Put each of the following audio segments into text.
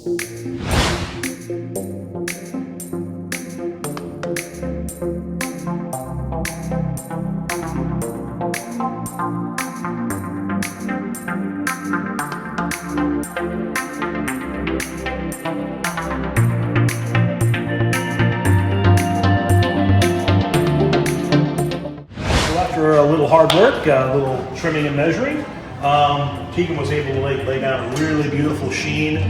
After a little hard work, a little trimming and measuring, Keegan was able to lay down a really beautiful sheen.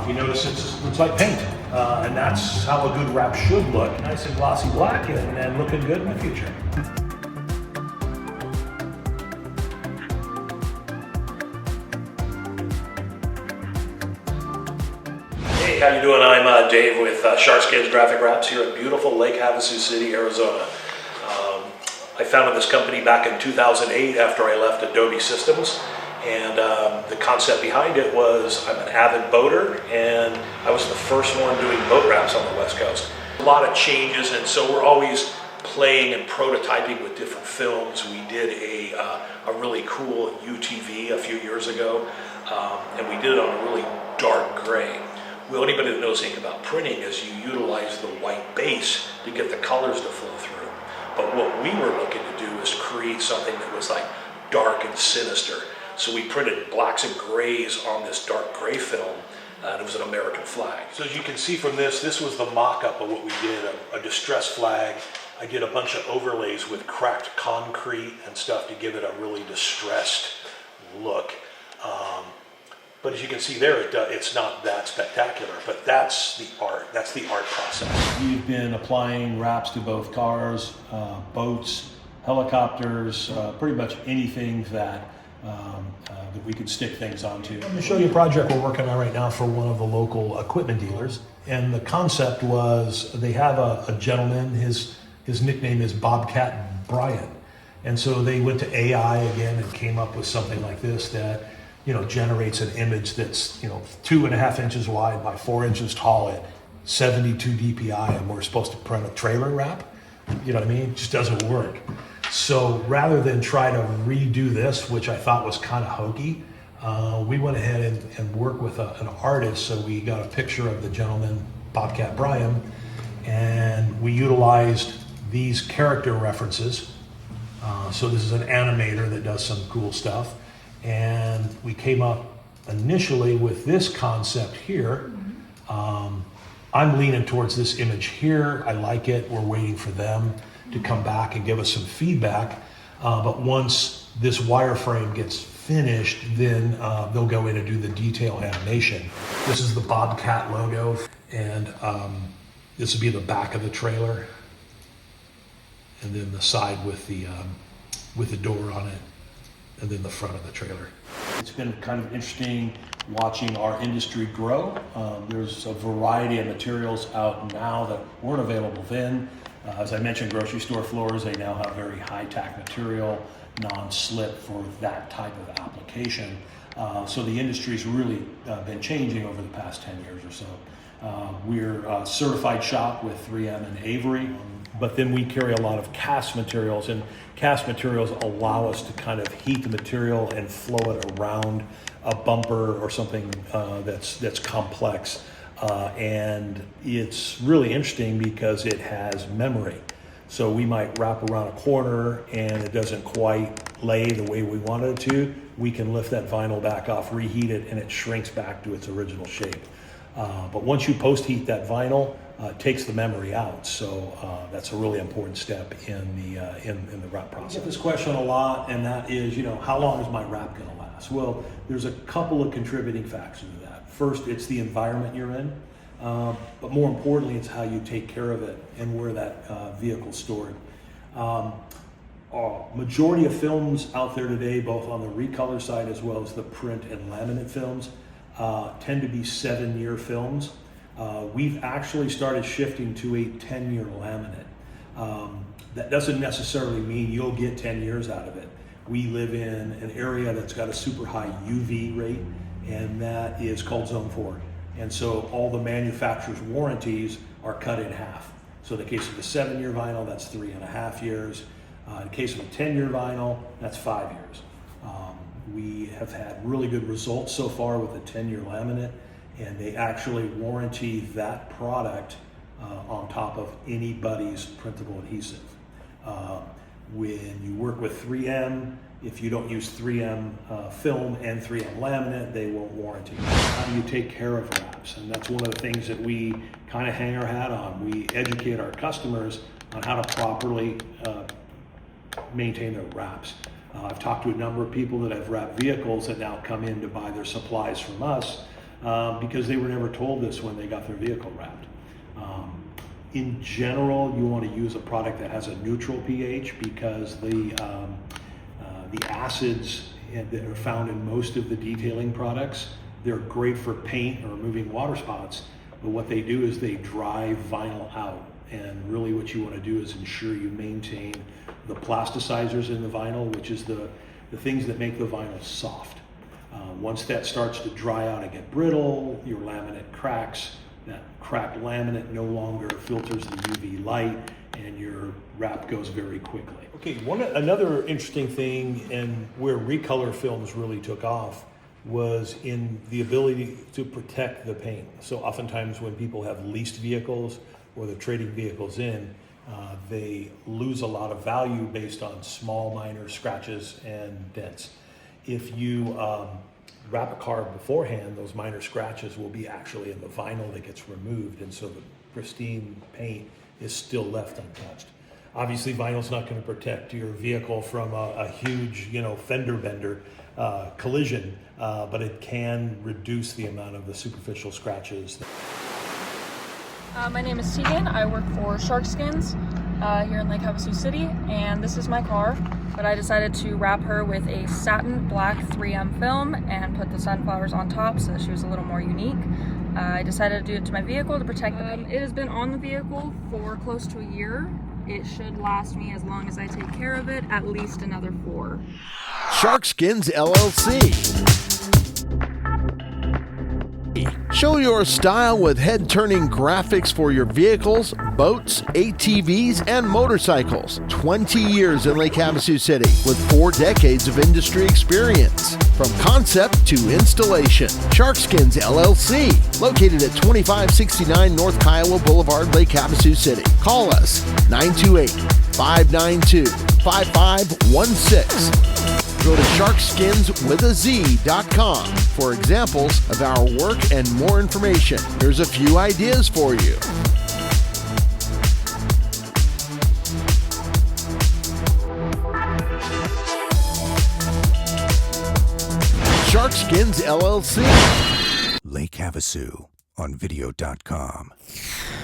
You notice it looks like paint, and that's how a good wrap should look. Nice and glossy black and looking good in the future. Hey, how you doing? I'm Dave with Sharq Skinz Graphic Wraps here in beautiful Lake Havasu City, Arizona. I founded this company back in 2008 after I left Adobe Systems, and the concept behind it was I'm an avid boater, and I was the first one doing boat wraps on the West Coast. A lot of changes, and so we're always playing and prototyping with different films. We did a really cool UTV a few years ago, and we did it on a really dark gray. Well, anybody that knows anything about printing is you utilize the white base to get the colors to flow through. But what we were looking to do is create something that was like dark and sinister. So we printed blacks and grays on this dark gray film, and it was an American flag. So as you can see from this was the mock-up of what we did, a distress flag. I did a bunch of overlays with cracked concrete and stuff to give it a really distressed look. But as you can see there, it's not that spectacular, but that's the art. That's the art process. We've been applying wraps to both cars, boats, helicopters, pretty much anything that we could stick things onto. I'm going to show you a project we're working on right now for one of the local equipment dealers. And the concept was they have a gentleman, his nickname is Bobcat Brian. And so they went to AI again and came up with something like this that generates an image that's 2.5 inches wide by 4 inches tall at 72 DPI, and we're supposed to print a trailer wrap. You know what I mean? It just doesn't work. So rather than try to redo this, which I thought was kind of hokey, we went ahead and worked with an artist. So we got a picture of the gentleman, Bobcat Brian, and we utilized these character references. So this is an animator that does some cool stuff. And we came up initially with this concept here. I'm leaning towards this image here. I like it. We're waiting for them to come back and give us some feedback. But once this wireframe gets finished, then they'll go in and do the detail animation. This is the Bobcat logo, and this will be the back of the trailer, and then the side with the door on it, and then the front of the trailer. It's been kind of interesting watching our industry grow. There's a variety of materials out now that weren't available then. As I mentioned, grocery store floors, they now have very high-tack material, non-slip for that type of application. So the industry's really been changing over the past 10 years or so. We're a certified shop with 3M and Avery, but then we carry a lot of cast materials, and cast materials allow us to kind of heat the material and flow it around a bumper or something that's complex. And it's really interesting because it has memory. So we might wrap around a corner and it doesn't quite lay the way we wanted it to. We can lift that vinyl back off, reheat it, and it shrinks back to its original shape. But once you post-heat that vinyl, it takes the memory out. So that's a really important step in the wrap process. I get this question a lot, and that is, how long is my wrap going to last? Well, there's a couple of contributing factors to that. First, it's the environment you're in, but more importantly, it's how you take care of it and where that vehicle's stored. Majority of films out there today, both on the recolor side as well as the print and laminate films, tend to be 7-year films. We've actually started shifting to a 10-year laminate. That doesn't necessarily mean you'll get 10 years out of it. We live in an area that's got a super high UV rate, and that is called Zone 4. And so all the manufacturer's warranties are cut in half. So in the case of the 7-year vinyl, that's 3.5 years. In the case of a 10-year vinyl, that's 5 years. We have had really good results so far with the 10-year laminate, and they actually warranty that product on top of anybody's printable adhesive. When you work with 3M, if you don't use 3M film and 3M laminate, they won't warranty. How do you take care of wraps? And that's one of the things that we kind of hang our hat on. We educate our customers on how to properly maintain their wraps. I've talked to a number of people that have wrapped vehicles that now come in to buy their supplies from us because they were never told this when they got their vehicle wrapped. In general, you want to use a product that has a neutral pH because the acids that are found in most of the detailing products, they're great for paint or removing water spots, but what they do is they dry vinyl out. And really what you want to do is ensure you maintain the plasticizers in the vinyl, which is the things that make the vinyl soft. Once that starts to dry out and get brittle, your laminate cracks. That cracked laminate no longer filters the UV light, and your wrap goes very quickly. Okay, another interesting thing, and where recolor films really took off, was in the ability to protect the paint. So oftentimes when people have leased vehicles or they're trading vehicles in, they lose a lot of value based on small minor scratches and dents. If you wrap a car beforehand, those minor scratches will be actually in the vinyl that gets removed, and so the pristine paint is still left untouched. Obviously, vinyl's not going to protect your vehicle from a huge, fender bender collision, but it can reduce the amount of the superficial scratches. My name is Tegan. I work for Sharq Skinz here in Lake Havasu City, and this is my car, but I decided to wrap her with a satin black 3M film and put the sunflowers on top so that she was a little more unique. I decided to do it to my vehicle to protect the paint. It has been on the vehicle for close to a year. It should last me, as long as I take care of it, at least another 4. Sharq Skinz LLC. Show your style with head-turning graphics for your vehicles, boats, ATVs, and motorcycles. 20 years in Lake Havasu City with 4 decades of industry experience. From concept to installation. Sharq Skinz LLC, located at 2569 North Kiowa Boulevard, Lake Havasu City. Call us 928-592-5516. Go to sharkskinzwithaz.com for examples of our work and more information. Here's a few ideas for you. Sharq Skinz LLC. Lake Havasu on video.com.